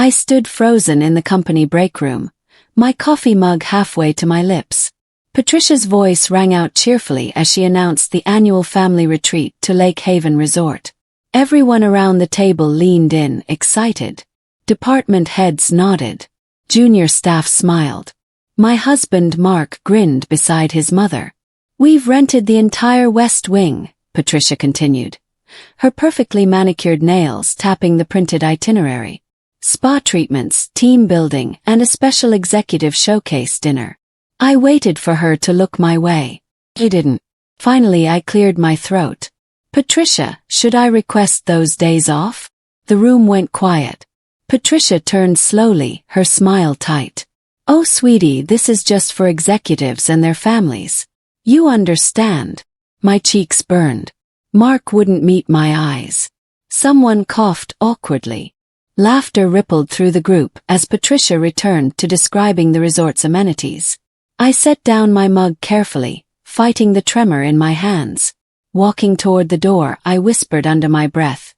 I stood frozen in the company break room, my coffee mug halfway to my lips. Patricia's voice rang out cheerfully as she announced the annual family retreat to Lake Haven Resort. Everyone around the table leaned in, excited. Department heads nodded. Junior staff smiled. My husband Mark grinned beside his mother. "We've rented the entire West Wing," Patricia continued, her perfectly manicured nails tapping the printed itinerary. "Spa treatments, team building, and a special executive showcase dinner." I waited for her to look my way. She didn't. Finally, I cleared my throat. "Patricia, should I request those days off?" The room went quiet. Patricia turned slowly, her smile tight. "Oh, sweetie, this is just for executives and their families. You understand." My cheeks burned. Mark wouldn't meet my eyes. Someone coughed awkwardly. Laughter rippled through the group as Patricia returned to describing the resort's amenities. I set down my mug carefully, fighting the tremor in my hands. Walking toward the door, I whispered under my breath,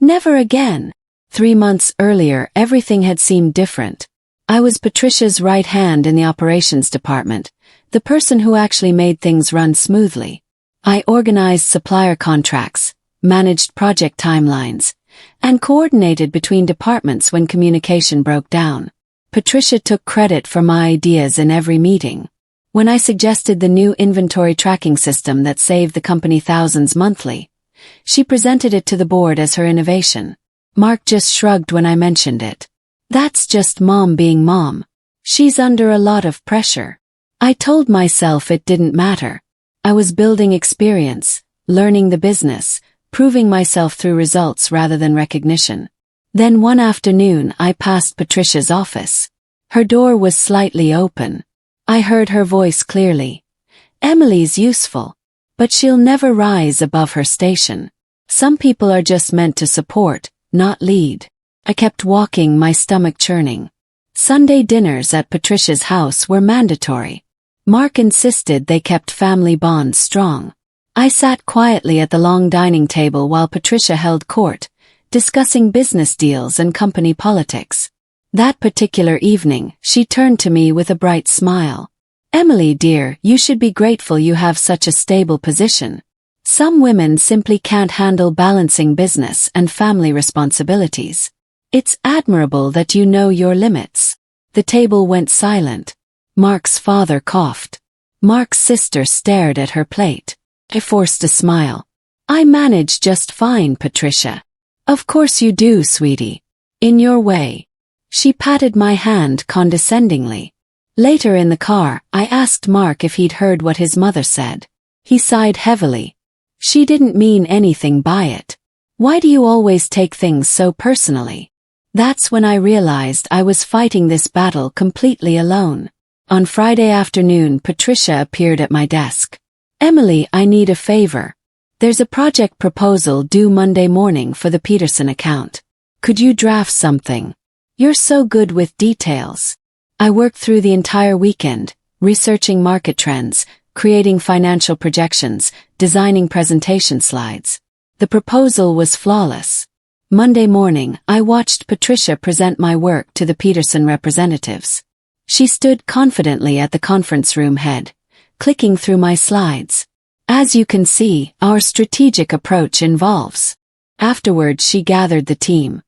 "Never again." 3 months earlier, everything had seemed different. I was Patricia's right hand in the operations department, the person who actually made things run smoothly. I organized supplier contracts, managed project timelines, and coordinated between departments when communication broke down. Patricia took credit for my ideas in every meeting. When I suggested the new inventory tracking system that saved the company thousands monthly, she presented it to the board as her innovation. Mark just shrugged when I mentioned it. "That's just mom being mom. She's under a lot of pressure." I told myself it didn't matter. I was building experience, learning the business, proving myself through results rather than recognition. Then one afternoon I passed Patricia's office. Her door was slightly open. I heard her voice clearly. "Emily's useful, but she'll never rise above her station. Some people are just meant to support, not lead." I kept walking, my stomach churning. Sunday dinners at Patricia's house were mandatory. Mark insisted they kept family bonds strong. I sat quietly at the long dining table while Patricia held court, discussing business deals and company politics. That particular evening, she turned to me with a bright smile. "Emily, dear, you should be grateful you have such a stable position. Some women simply can't handle balancing business and family responsibilities. It's admirable that you know your limits." The table went silent. Mark's father coughed. Mark's sister stared at her plate. I forced a smile. "I manage just fine, Patricia." "Of course you do, sweetie. In your way." She patted my hand condescendingly. Later in the car, I asked Mark if he'd heard what his mother said. He sighed heavily. "She didn't mean anything by it. Why do you always take things so personally?" That's when I realized I was fighting this battle completely alone. On Friday afternoon, Patricia appeared at my desk. "Emily, I need a favor. There's a project proposal due Monday morning for the Peterson account. Could you draft something? You're so good with details." I worked through the entire weekend, researching market trends, creating financial projections, designing presentation slides. The proposal was flawless. Monday morning, I watched Patricia present my work to the Peterson representatives. She stood confidently at the conference room head, clicking through my slides. "As you can see, our strategic approach involves." Afterward, she gathered the team.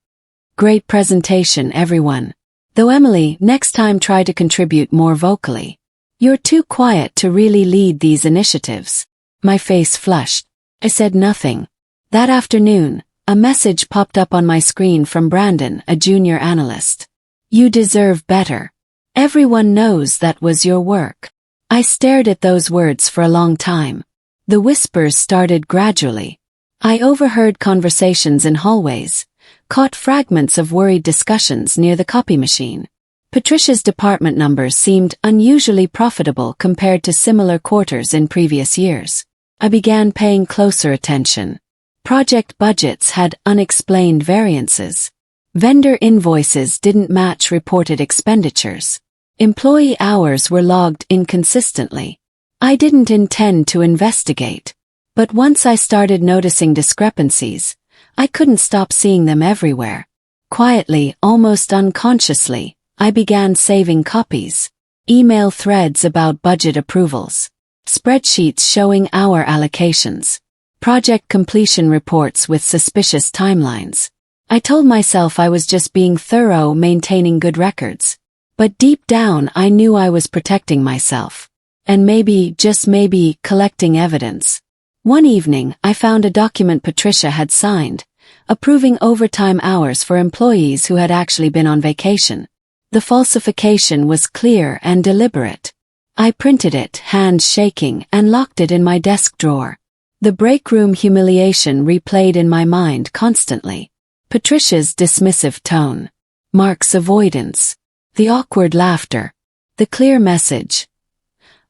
"Great presentation, everyone. Though Emily, next time try to contribute more vocally. You're too quiet to really lead these initiatives." My face flushed. I said nothing. That afternoon, a message popped up on my screen from Brandon, a junior analyst. "You deserve better. Everyone knows that was your work." I stared at those words for a long time. The whispers started gradually. I overheard conversations in hallways, caught fragments of worried discussions near the copy machine. Patricia's department numbers seemed unusually profitable compared to similar quarters in previous years. I began paying closer attention. Project budgets had unexplained variances. Vendor invoices didn't match reported expenditures. Employee hours were logged inconsistently. I didn't intend to investigate. But once I started noticing discrepancies, I couldn't stop seeing them everywhere. Quietly, almost unconsciously, I began saving copies. Email threads about budget approvals. Spreadsheets showing hour allocations. Project completion reports with suspicious timelines. I told myself I was just being thorough, maintaining good records. But deep down I knew I was protecting myself. And maybe, just maybe, collecting evidence. One evening, I found a document Patricia had signed, approving overtime hours for employees who had actually been on vacation. The falsification was clear and deliberate. I printed it, hands shaking, and locked it in my desk drawer. The break room humiliation replayed in my mind constantly. Patricia's dismissive tone. Mark's avoidance. The awkward laughter. The clear message.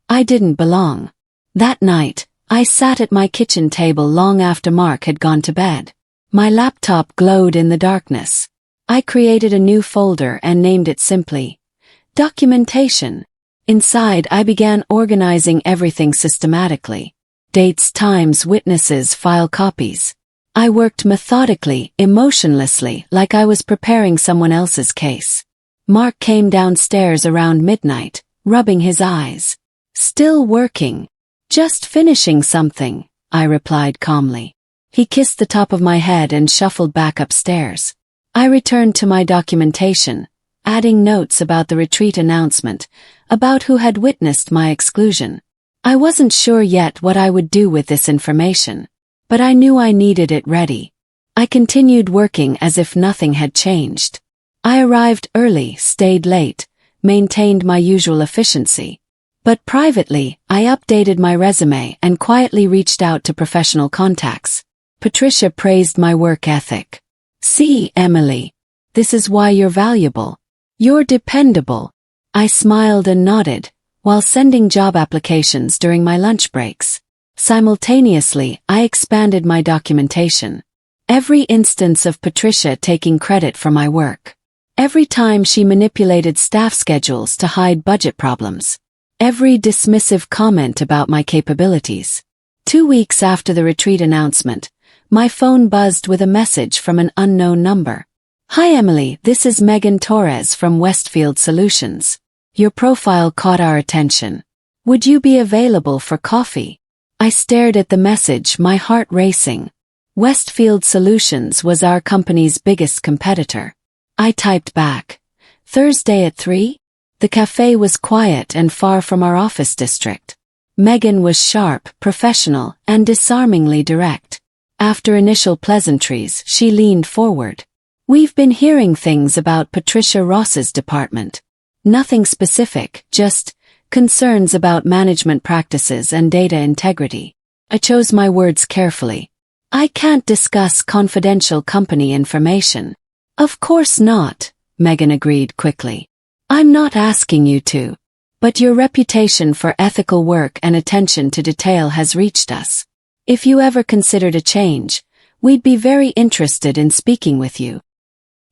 I didn't belong. That night, I sat at my kitchen table long after Mark had gone to bed. My laptop glowed in the darkness. I created a new folder and named it simply Documentation. Inside, I began organizing everything systematically. Dates, times, witnesses, file copies. I worked methodically, emotionlessly, like I was preparing someone else's case. Mark came downstairs around midnight, rubbing his eyes. Still working. Just finishing something, I replied calmly. He kissed the top of my head and shuffled back upstairs. I returned to my documentation, adding notes about the retreat announcement, about who had witnessed my exclusion. I wasn't sure yet what I would do with this information, but I knew I needed it ready. I continued working as if nothing had changed. I arrived early, stayed late, maintained my usual efficiency. But privately, I updated my resume and quietly reached out to professional contacts. Patricia praised my work ethic. "See, Emily. This is why you're valuable. You're dependable." I smiled and nodded, while sending job applications during my lunch breaks. Simultaneously, I expanded my documentation. Every instance of Patricia taking credit for my work. Every time she manipulated staff schedules to hide budget problems. Every dismissive comment about my capabilities. 2 weeks after the retreat announcement, my phone buzzed with a message from an unknown number. "Hi Emily, this is Megan Torres from Westfield Solutions. Your profile caught our attention. Would you be available for coffee?" I stared at the message, my heart racing. Westfield Solutions was our company's biggest competitor. I typed back, "Thursday at 3? The cafe was quiet and far from our office district. Megan was sharp, professional, and disarmingly direct. After initial pleasantries, she leaned forward. "We've been hearing things about Patricia Ross's department. Nothing specific, just concerns about management practices and data integrity." I chose my words carefully. "I can't discuss confidential company information." "Of course not," Megan agreed quickly. "I'm not asking you to. But your reputation for ethical work and attention to detail has reached us. If you ever considered a change, we'd be very interested in speaking with you."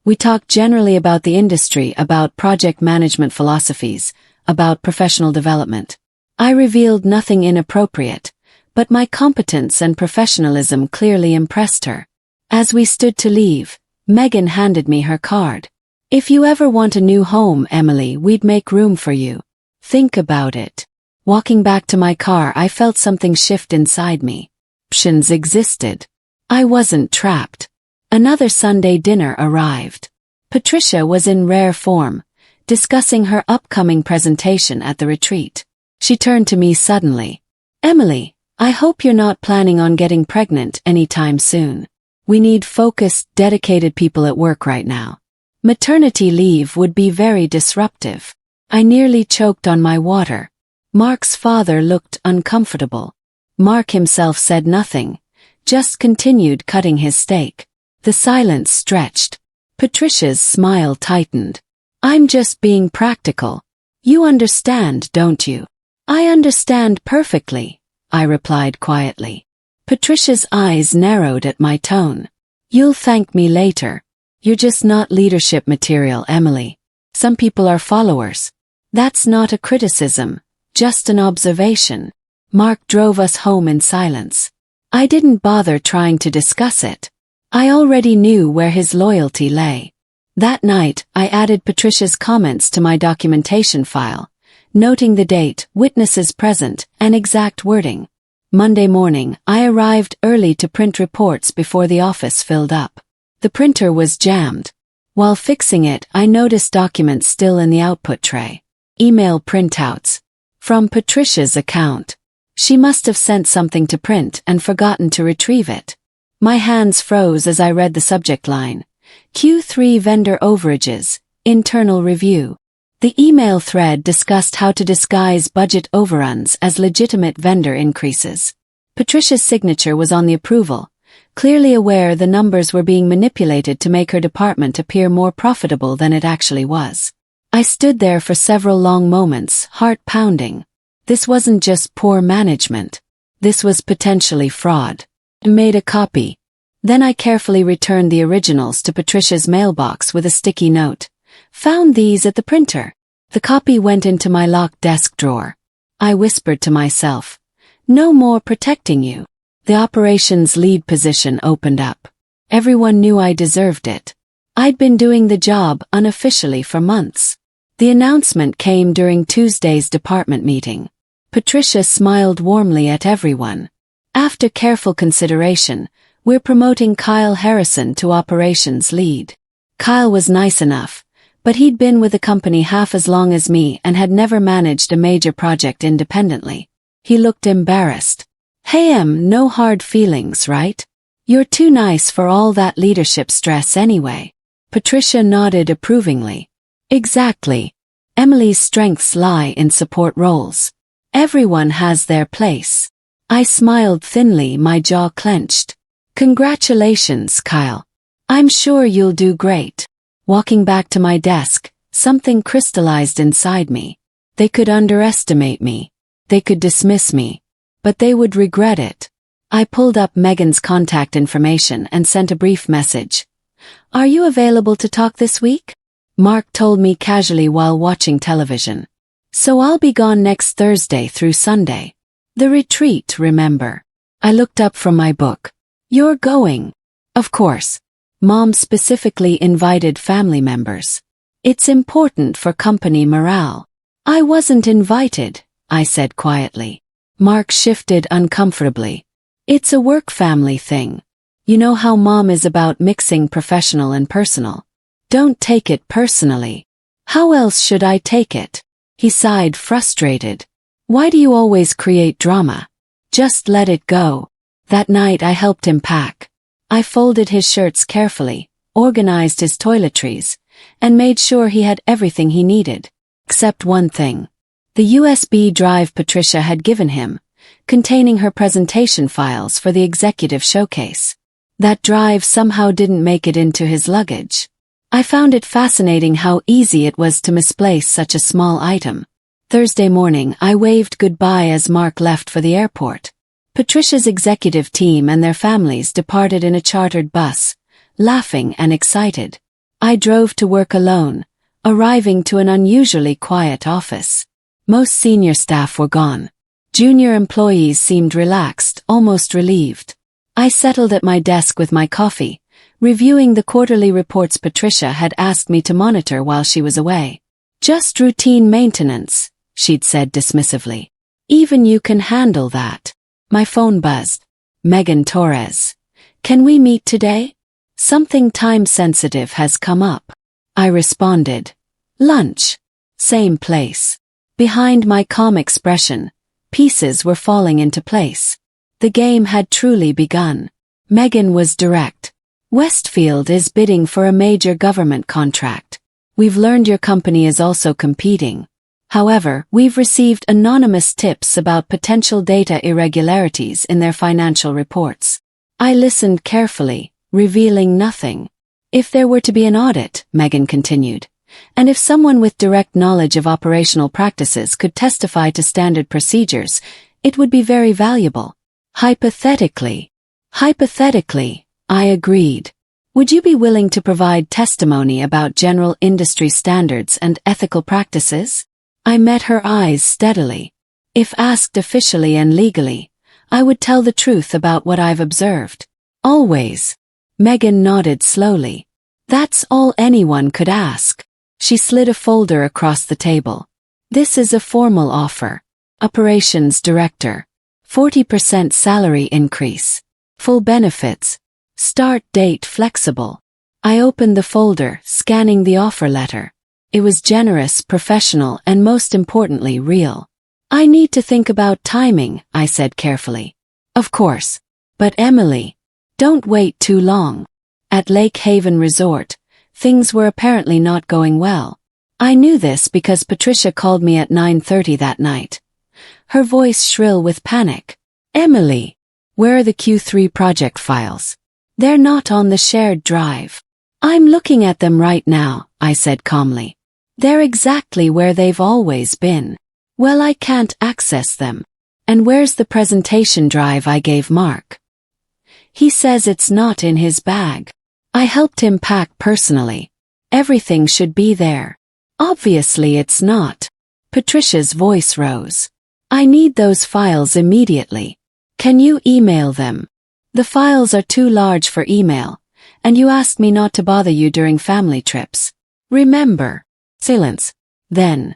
We talked generally about the industry, about project management philosophies, about professional development. I revealed nothing inappropriate, but my competence and professionalism clearly impressed her. As we stood to leave, Megan handed me her card. "If you ever want a new home, Emily, we'd make room for you. Think about it." Walking back to my car, I felt something shift inside me. Options existed. I wasn't trapped. Another Sunday dinner arrived. Patricia was in rare form, discussing her upcoming presentation at the retreat. She turned to me suddenly. "Emily, I hope you're not planning on getting pregnant anytime soon. We need focused, dedicated people at work right now. Maternity leave would be very disruptive." I nearly choked on my water. Mark's father looked uncomfortable. Mark himself said nothing, just continued cutting his steak. The silence stretched. Patricia's smile tightened. "I'm just being practical. You understand, don't you?" "I understand perfectly," I replied quietly. Patricia's eyes narrowed at my tone. "You'll thank me later. You're just not leadership material, Emily. Some people are followers." "That's not a criticism, just an observation." Mark drove us home in silence. I didn't bother trying to discuss it. I already knew where his loyalty lay. That night, I added Patricia's comments to my documentation file, noting the date, witnesses present, and exact wording. Monday morning, I arrived early to print reports before the office filled up. The printer was jammed. While fixing it, I noticed documents still in the output tray. Email printouts. From Patricia's account. She must have sent something to print and forgotten to retrieve it. My hands froze as I read the subject line. Q3 vendor overages, internal review. The email thread discussed how to disguise budget overruns as legitimate vendor increases. Patricia's signature was on the approval, clearly aware the numbers were being manipulated to make her department appear more profitable than it actually was. I stood there for several long moments, heart pounding. This wasn't just poor management. This was potentially fraud. I made a copy. Then I carefully returned the originals to Patricia's mailbox with a sticky note. Found these at the printer. The copy went into my locked desk drawer. I whispered to myself, no more protecting you. The operations lead position opened up. Everyone knew I deserved it. I'd been doing the job unofficially for months. The announcement came during Tuesday's department meeting. Patricia smiled warmly at everyone. After careful consideration, we're promoting Kyle Harrison to operations lead. Kyle was nice enough, but he'd been with the company half as long as me and had never managed a major project independently. He looked embarrassed. Hey, no hard feelings, right? You're too nice for all that leadership stress anyway. Patricia nodded approvingly. Exactly. Emily's strengths lie in support roles. Everyone has their place. I smiled thinly, my jaw clenched. Congratulations, Kyle. I'm sure you'll do great. Walking back to my desk, something crystallized inside me. They could underestimate me. They could dismiss me. But they would regret it. I pulled up Megan's contact information and sent a brief message. Are you available to talk this week? Mark told me casually while watching television. So I'll be gone next Thursday through Sunday. The retreat, remember. I looked up from my book. You're going. Of course. Mom specifically invited family members. It's important for company morale. I wasn't invited, I said quietly. Mark shifted uncomfortably. It's a work-family thing. You know how Mom is about mixing professional and personal. Don't take it personally. How else should I take it? He sighed, frustrated. Why do you always create drama? Just let it go. That night I helped him pack. I folded his shirts carefully, organized his toiletries, and made sure he had everything he needed. Except one thing. The USB drive Patricia had given him, containing her presentation files for the executive showcase. That drive somehow didn't make it into his luggage. I found it fascinating how easy it was to misplace such a small item. Thursday morning I waved goodbye as Mark left for the airport. Patricia's executive team and their families departed in a chartered bus, laughing and excited. I drove to work alone, arriving to an unusually quiet office. Most senior staff were gone. Junior employees seemed relaxed, almost relieved. I settled at my desk with my coffee, reviewing the quarterly reports Patricia had asked me to monitor while she was away. Just routine maintenance, she'd said dismissively. Even you can handle that. My phone buzzed. Megan Torres. Can we meet today? Something time-sensitive has come up. I responded. Lunch. Same place. Behind my calm expression, pieces were falling into place. The game had truly begun. Megan was direct. Westfield is bidding for a major government contract. We've learned your company is also competing. However, we've received anonymous tips about potential data irregularities in their financial reports. I listened carefully, revealing nothing. If there were to be an audit, Megan continued, and if someone with direct knowledge of operational practices could testify to standard procedures, it would be very valuable. Hypothetically, I agreed. Would you be willing to provide testimony about general industry standards and ethical practices? I met her eyes steadily. If asked officially and legally, I would tell the truth about what I've observed. Always. Megan nodded slowly. That's all anyone could ask. She slid a folder across the table. This is a formal offer. Operations Director. 40% salary increase. Full benefits. Start date flexible. I opened the folder, scanning the offer letter. It was generous, professional, and most importantly, real. I need to think about timing, I said carefully. Of course. But Emily, don't wait too long. At Lake Haven Resort, things were apparently not going well. I knew this because Patricia called me at 9:30 that night. Her voice shrill with panic. Emily, where are the Q3 project files? They're not on the shared drive. I'm looking at them right now, I said calmly. They're exactly where they've always been. Well, I can't access them. And where's the presentation drive I gave Mark? He says it's not in his bag. I helped him pack personally. Everything should be there. Obviously it's not. Patricia's voice rose. I need those files immediately. Can you email them? The files are too large for email, and you asked me not to bother you during family trips. Remember. Silence. Then.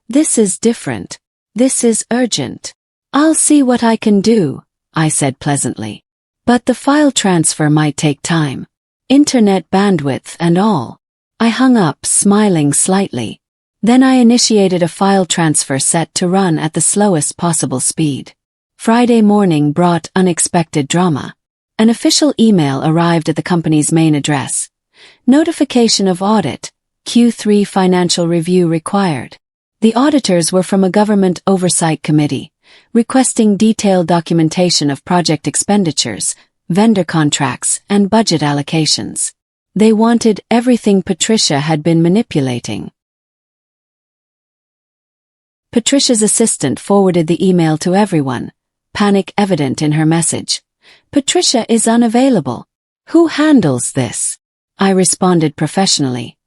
This is different. This is urgent. I'll see what I can do, I said pleasantly. But the file transfer might take time. Internet bandwidth and all. I hung up, smiling slightly. Then I initiated a file transfer set to run at the slowest possible speed. Friday morning brought unexpected drama. An official email arrived at the company's main address. Notification of audit. Q3 financial review required. The auditors were from a government oversight committee, requesting detailed documentation of project expenditures, vendor contracts, and budget allocations. They wanted everything Patricia had been manipulating. Patricia's assistant forwarded the email to everyone, panic evident in her message. Patricia is unavailable. Who handles this? I responded professionally.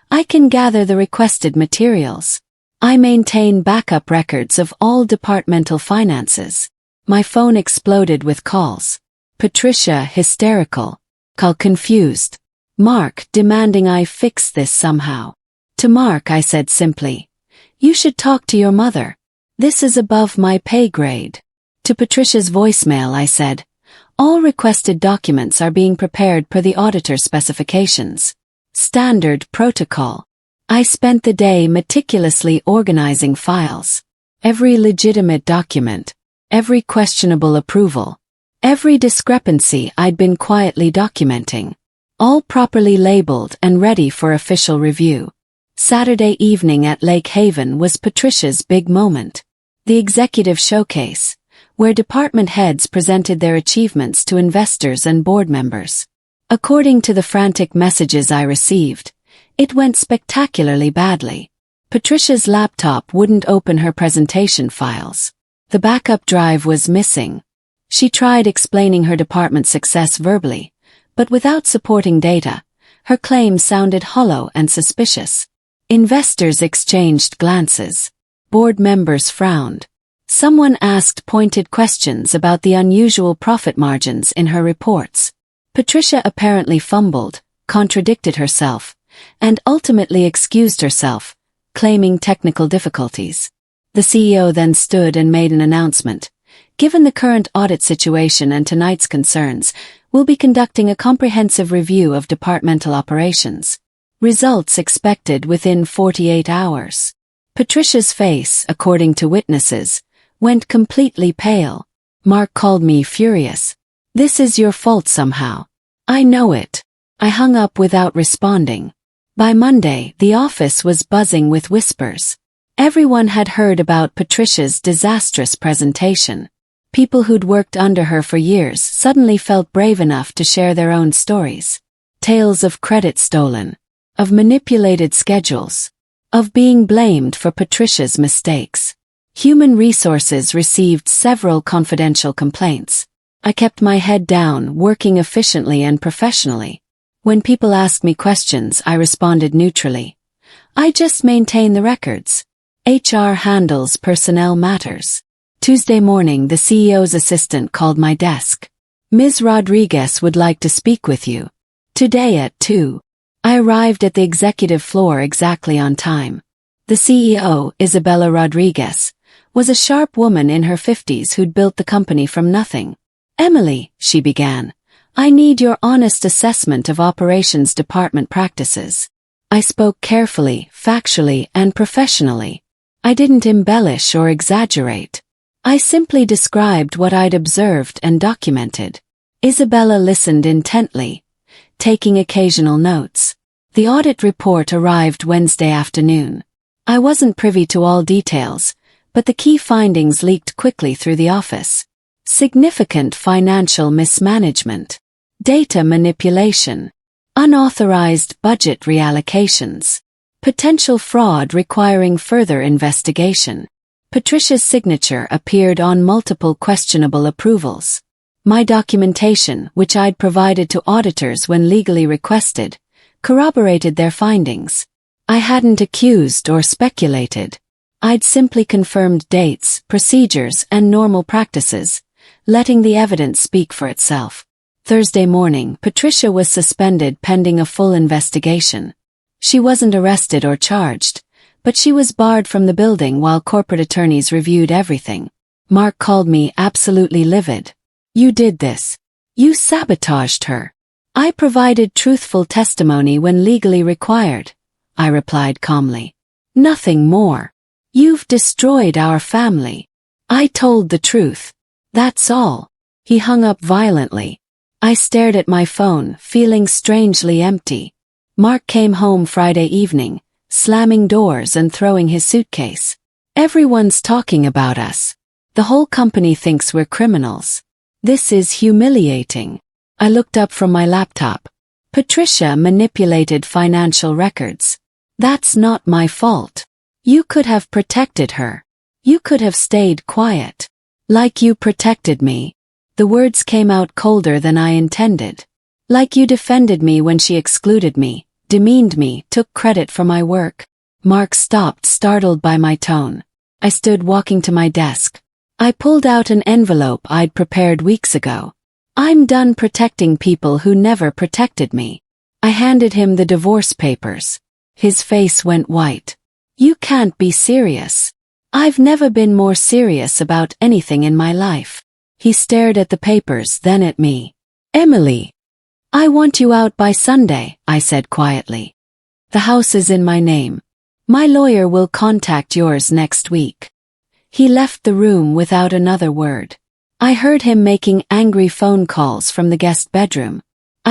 I can gather the requested materials. I maintain backup records of all departmental finances. My phone exploded with calls. Patricia hysterical. Call confused. Mark demanding I fix this somehow. To Mark I said simply, you should talk to your mother. This is above my pay grade. To Patricia's voicemail I said, all requested documents are being prepared per the auditor's specifications. Standard protocol. I spent the day meticulously organizing files. Every legitimate document. Every questionable approval. Every discrepancy I'd been quietly documenting. All properly labeled and ready for official review. Saturday evening at Lake Haven was Patricia's big moment. The executive showcase, where department heads presented their achievements to investors and board members. According to the frantic messages I received, it went spectacularly badly. Patricia's laptop wouldn't open her presentation files. The backup drive was missing. She tried explaining her department's success verbally, but without supporting data, her claims sounded hollow and suspicious. Investors exchanged glances. Board members frowned. Someone asked pointed questions about the unusual profit margins in her reports. Patricia apparently fumbled, contradicted herself, and ultimately excused herself, claiming technical difficulties. The CEO then stood and made an announcement. Given the current audit situation and tonight's concerns, we'll be conducting a comprehensive review of departmental operations. Results expected within 48 hours. Patricia's face, according to witnesses, went completely pale. Mark called me furious. This is your fault somehow. I know it. I hung up without responding. By Monday, the office was buzzing with whispers. Everyone had heard about Patricia's disastrous presentation. People who'd worked under her for years suddenly felt brave enough to share their own stories. Tales of credit stolen, of manipulated schedules, of being blamed for Patricia's mistakes. Human Resources received several confidential complaints. I kept my head down, working efficiently and professionally. When people asked me questions, I responded neutrally. I just maintain the records. HR handles personnel matters. Tuesday morning, the CEO's assistant called my desk. Ms. Rodriguez would like to speak with you. Today at 2. I arrived at the executive floor exactly on time. The CEO, Isabella Rodriguez, was a sharp woman in her 50s who'd built the company from nothing. "Emily," she began, "I need your honest assessment of operations department practices." I spoke carefully, factually, and professionally. I didn't embellish or exaggerate. I simply described what I'd observed and documented. Isabella listened intently, taking occasional notes. The audit report arrived Wednesday afternoon. I wasn't privy to all details, but the key findings leaked quickly through the office. Significant financial mismanagement, data manipulation, unauthorized budget reallocations, potential fraud requiring further investigation. Patricia's signature appeared on multiple questionable approvals. My documentation, which I'd provided to auditors when legally requested, corroborated their findings. I hadn't accused or speculated. I'd simply confirmed dates, procedures, and normal practices, letting the evidence speak for itself. Thursday morning, Patricia was suspended pending a full investigation. She wasn't arrested or charged, but she was barred from the building while corporate attorneys reviewed everything. Mark called me absolutely livid. "You did this. You sabotaged her." "I provided truthful testimony when legally required," I replied calmly. "Nothing more. You've destroyed our family." "I told the truth. That's all." He hung up violently. I stared at my phone, feeling strangely empty. Mark came home Friday evening, slamming doors and throwing his suitcase. "Everyone's talking about us. The whole company thinks we're criminals. This is humiliating." I looked up from my laptop. "Patricia manipulated financial records. That's not my fault. You could have protected her. You could have stayed quiet. Like you protected me." The words came out colder than I intended. "Like you defended me when she excluded me, demeaned me, took credit for my work." Mark stopped, startled by my tone. I stood walking to my desk. I pulled out an envelope I'd prepared weeks ago. "I'm done protecting people who never protected me." I handed him the divorce papers. His face went white. "You can't be serious." "I've never been more serious about anything in my life." He stared at the papers, then at me. "Emily, I want you out by Sunday," I said quietly. "The house is in my name. My lawyer will contact yours next week." He left the room without another word. I heard him making angry phone calls from the guest bedroom.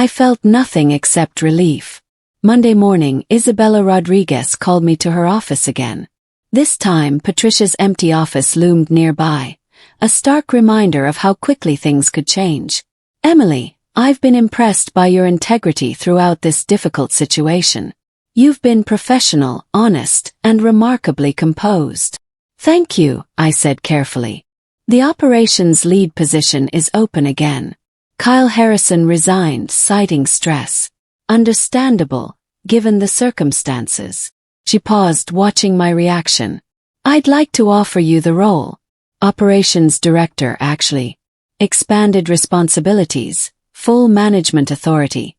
I felt nothing except relief. Monday morning, Isabella Rodriguez called me to her office again. This time, Patricia's empty office loomed nearby, a stark reminder of how quickly things could change. "Emily, I've been impressed by your integrity throughout this difficult situation. You've been professional, honest, and remarkably composed." "Thank you," I said carefully. "The operations lead position is open again." Kyle Harrison resigned, citing stress. "Understandable, given the circumstances." She paused, watching my reaction. "I'd like to offer you the role. Operations director, actually. Expanded responsibilities, full management authority,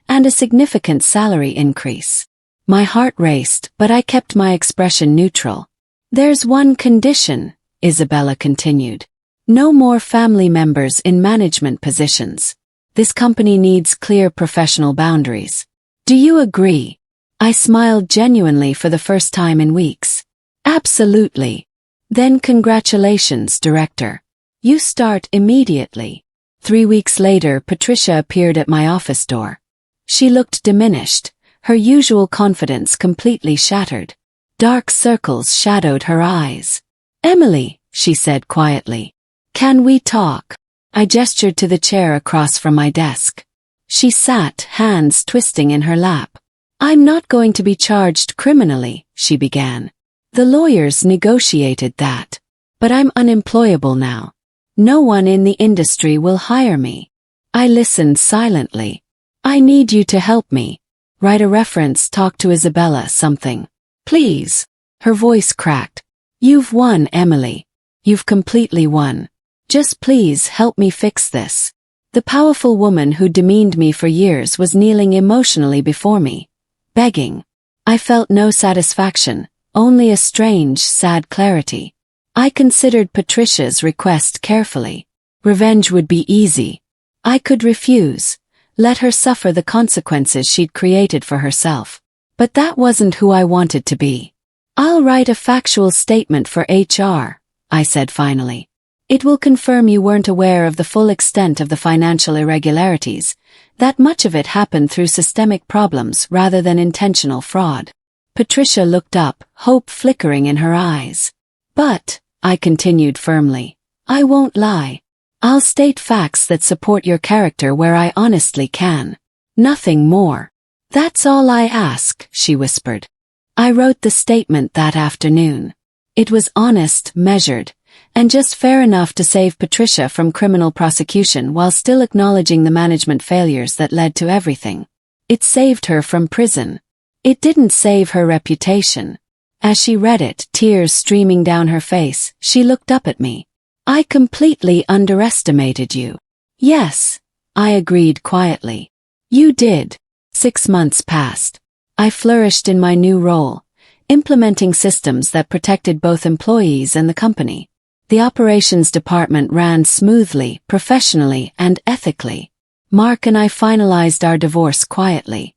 and a significant salary increase." My heart raced, but I kept my expression neutral. "There's one condition," Isabella continued. "No more family members in management positions. This company needs clear professional boundaries. Do you agree?" I smiled genuinely for the first time in weeks. "Absolutely." "Then congratulations, Director. You start immediately." 3 weeks later, Patricia appeared at my office door. She looked diminished, her usual confidence completely shattered. Dark circles shadowed her eyes. "Emily," she said quietly, "can we talk?" I gestured to the chair across from my desk. She sat, hands twisting in her lap. "I'm not going to be charged criminally," she began. "The lawyers negotiated that. But I'm unemployable now. No one in the industry will hire me." I listened silently. "I need you to help me. Write a reference, talk to Isabella, something. Please." Her voice cracked. "You've won, Emily. You've completely won. Just please help me fix this." The powerful woman who demeaned me for years was kneeling emotionally before me, begging. I felt no satisfaction, only a strange, sad clarity. I considered Patricia's request carefully. Revenge would be easy. I could refuse, let her suffer the consequences she'd created for herself. But that wasn't who I wanted to be. "I'll write a factual statement for HR," I said finally. "It will confirm you weren't aware of the full extent of the financial irregularities, that much of it happened through systemic problems rather than intentional fraud." Patricia looked up, hope flickering in her eyes. "But," I continued firmly, "I won't lie. I'll state facts that support your character where I honestly can. Nothing more. That's all I ask," she whispered. I wrote the statement that afternoon. It was honest, measured, and just fair enough to save Patricia from criminal prosecution while still acknowledging the management failures that led to everything. It saved her from prison. It didn't save her reputation. As she read it, tears streaming down her face, she looked up at me. "I completely underestimated you." "Yes," I agreed quietly. "You did." 6 months passed. I flourished in my new role, implementing systems that protected both employees and the company. The operations department ran smoothly, professionally, and ethically. Mark and I finalized our divorce quietly.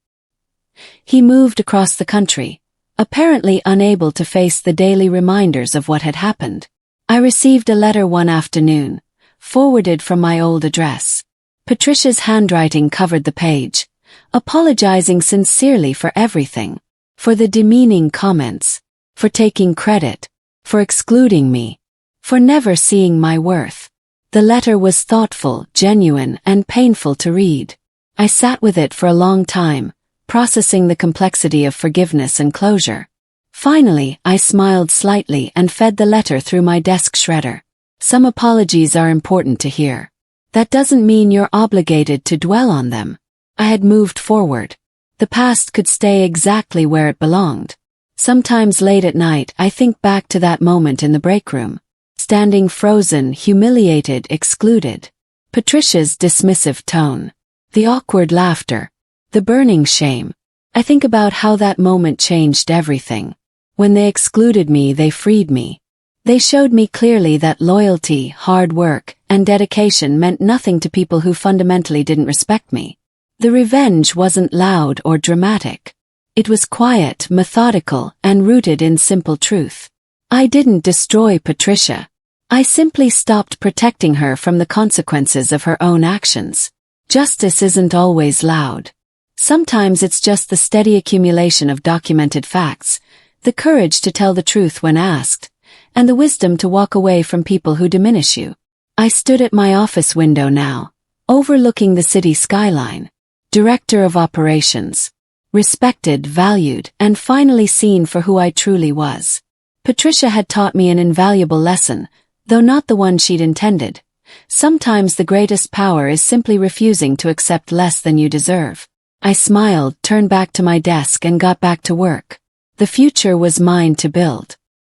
He moved across the country, apparently unable to face the daily reminders of what had happened. I received a letter one afternoon, forwarded from my old address. Patricia's handwriting covered the page, apologizing sincerely for everything, for the demeaning comments, for taking credit, for excluding me, for never seeing my worth. The letter was thoughtful, genuine, and painful to read. I sat with it for a long time, processing the complexity of forgiveness and closure. Finally, I smiled slightly and fed the letter through my desk shredder. Some apologies are important to hear. That doesn't mean you're obligated to dwell on them. I had moved forward. The past could stay exactly where it belonged. Sometimes late at night, I think back to that moment in the break room. Standing frozen, humiliated, excluded. Patricia's dismissive tone. The awkward laughter. The burning shame. I think about how that moment changed everything. When they excluded me, they freed me. They showed me clearly that loyalty, hard work, and dedication meant nothing to people who fundamentally didn't respect me. The revenge wasn't loud or dramatic. It was quiet, methodical, and rooted in simple truth. I didn't destroy Patricia. I simply stopped protecting her from the consequences of her own actions. Justice isn't always loud. Sometimes it's just the steady accumulation of documented facts, the courage to tell the truth when asked, and the wisdom to walk away from people who diminish you. I stood at my office window now, overlooking the city skyline. Director of operations. Respected, valued, and finally seen for who I truly was. Patricia had taught me an invaluable lesson, though not the one she'd intended. Sometimes the greatest power is simply refusing to accept less than you deserve. I smiled, turned back to my desk, and got back to work. The future was mine to build.